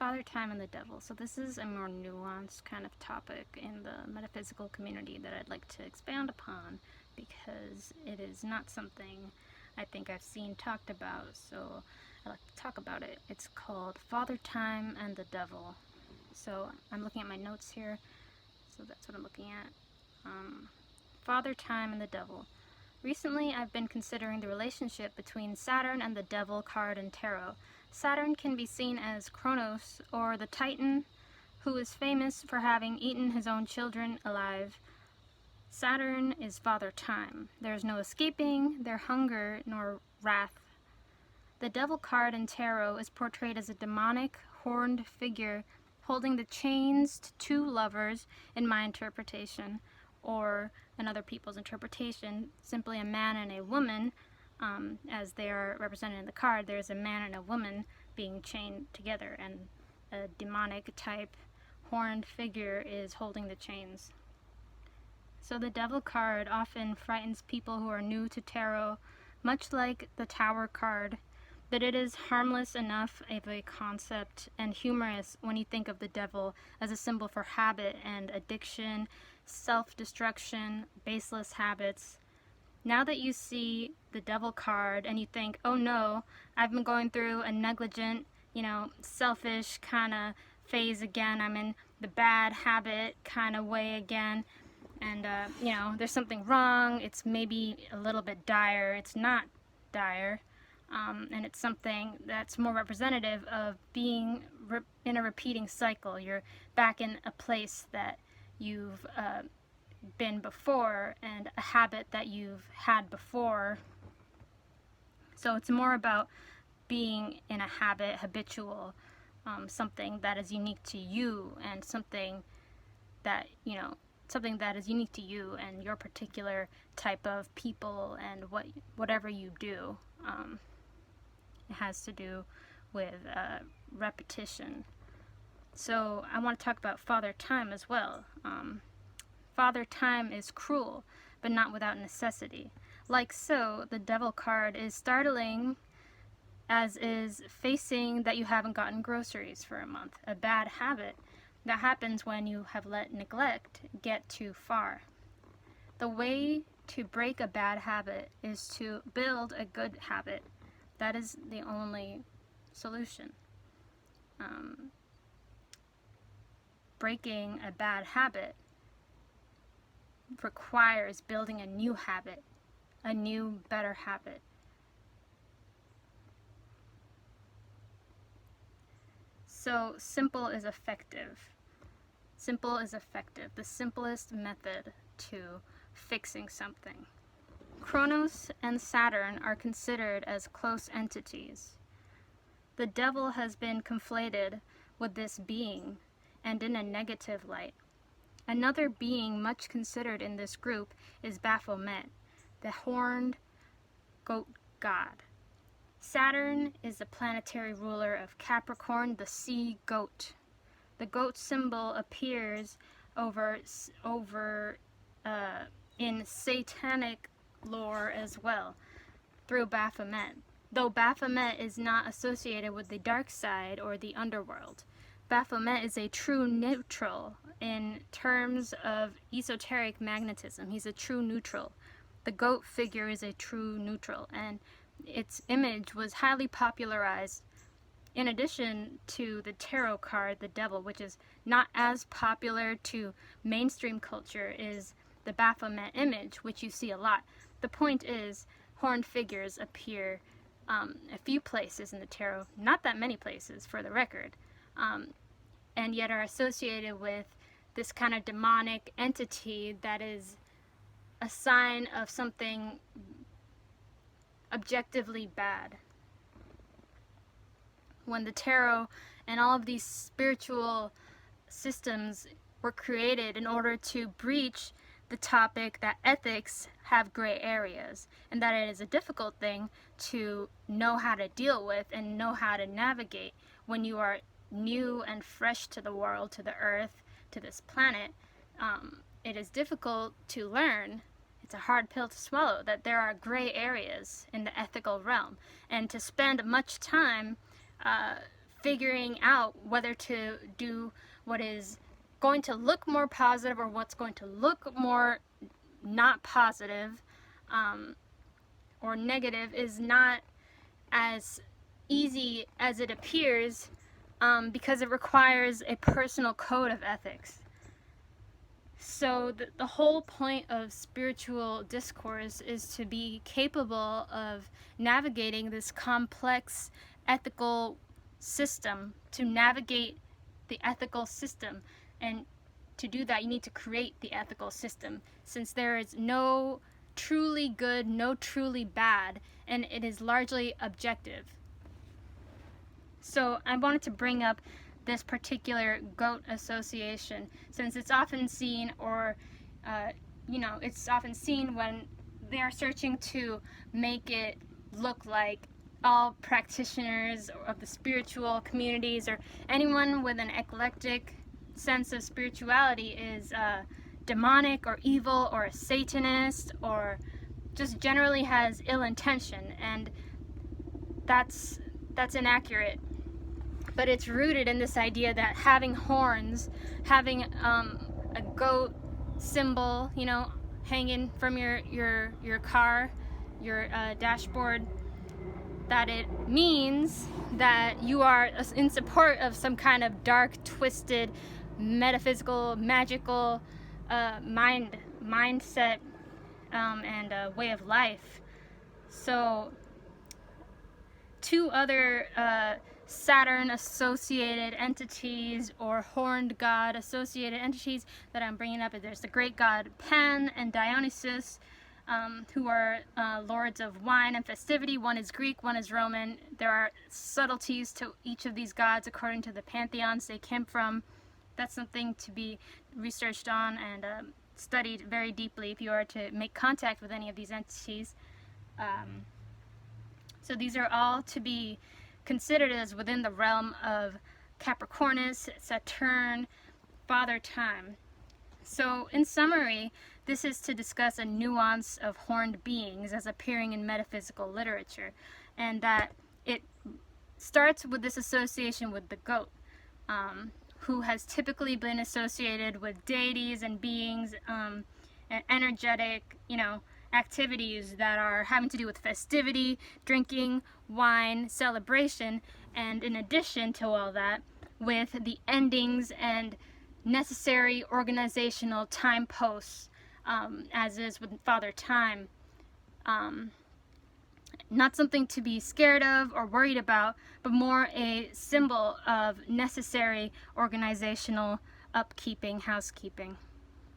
Father Time and the Devil. So this is a more nuanced kind of topic in the metaphysical community that I'd like to expand upon because it is not something I think I've seen talked about, so I'd like to talk about it. It's called Father Time and the Devil. So I'm looking at my notes here, so that's what I'm looking at. Father Time and the Devil. Recently, I've been considering the relationship between Saturn and the Devil card in tarot. Saturn can be seen as Chronos, or the Titan, who is famous for having eaten his own children alive. Saturn is Father Time. There is no escaping their hunger nor wrath. The Devil card in tarot is portrayed as a demonic, horned figure holding the chains to two lovers in my interpretation, or in other people's interpretation, simply a man and a woman, as they are represented in the card. There's a man and a woman being chained together, and a demonic type horned figure is holding the chains. So the Devil card often frightens people who are new to tarot, much like the Tower card, but it is harmless enough of a concept and humorous when you think of the devil as a symbol for habit and addiction, self-destruction, baseless habits. Now that you see the Devil card and you think, oh no, I've been going through a negligent, selfish kind of phase again, I'm in the bad habit kind of way again, and there's something wrong, it's maybe a little bit dire, it's not dire, and it's something that's more representative of being in a repeating cycle. You're back in a place that you've been before, and a habit that you've had before. So it's more about being in a habit, habitual, something that is unique to you, and something that is unique to you and your particular type of people and whatever you do. It has to do with repetition. So I want to talk about Father Time as well. Father Time is cruel, but not without necessity. Like so, the Devil card is startling, as is facing that you haven't gotten groceries for a month, a bad habit that happens when you have let neglect get too far. The way to break a bad habit is to build a good habit. That is the only solution. Breaking a bad habit requires building a new habit, a new, better habit. So simple is effective. Simple is effective, the simplest method to fixing something. Chronos and Saturn are considered as close entities. The devil has been conflated with this being, and in a negative light. Another being much considered in this group is Baphomet, the horned goat god. Saturn is the planetary ruler of Capricorn, the sea goat. The goat symbol appears in satanic lore as well, through Baphomet, though Baphomet is not associated with the dark side or the underworld. Baphomet is a true neutral in terms of esoteric magnetism. He's a true neutral. The goat figure is a true neutral, and its image was highly popularized in addition to the tarot card, the devil, which is not as popular to mainstream culture, is the Baphomet image, which you see a lot. The point is, horned figures appear a few places in the tarot, not that many places for the record, and yet are associated with this kind of demonic entity that is a sign of something objectively bad. When the tarot and all of these spiritual systems were created in order to breach the topic that ethics have gray areas, and that it is a difficult thing to know how to deal with and know how to navigate when you are new and fresh to the world, to the earth, to this planet. It is difficult to learn. It's a hard pill to swallow that there are gray areas in the ethical realm, and to spend much time figuring out whether to do what is going to look more positive or what's going to look more not positive or negative is not as easy as it appears, because it requires a personal code of ethics. So the whole point of spiritual discourse is to be capable of navigating this complex ethical system, to navigate the ethical system. And to do that, you need to create the ethical system, since there is no truly good, no truly bad, and it is largely objective. So I wanted to bring up this particular goat association, since it's often seen, or it's often seen when they're searching to make it look like all practitioners of the spiritual communities, or anyone with an eclectic sense of spirituality, is demonic or evil or a Satanist, or just generally has ill intention, and that's inaccurate. But it's rooted in this idea that having horns, having a goat symbol, hanging from your car, your dashboard, that it means that you are in support of some kind of dark, twisted, metaphysical, magical mindset and way of life. So, two other Saturn associated entities, or horned god associated entities, that I'm bringing up. There's the great god Pan and Dionysus, who are lords of wine and festivity. One is Greek, one is Roman. There are subtleties to each of these gods according to the pantheons they came from. That's something to be researched on and studied very deeply if you are to make contact with any of these entities. So these are all to be considered as within the realm of Capricornus, Saturn, Father Time. So in summary, this is to discuss a nuance of horned beings as appearing in metaphysical literature, and that it starts with this association with the goat, who has typically been associated with deities and beings and energetic, activities that are having to do with festivity, drinking, wine, celebration, and in addition to all that, with the endings and necessary organizational time posts, as is with Father Time. Not something to be scared of or worried about, but more a symbol of necessary organizational upkeeping, housekeeping.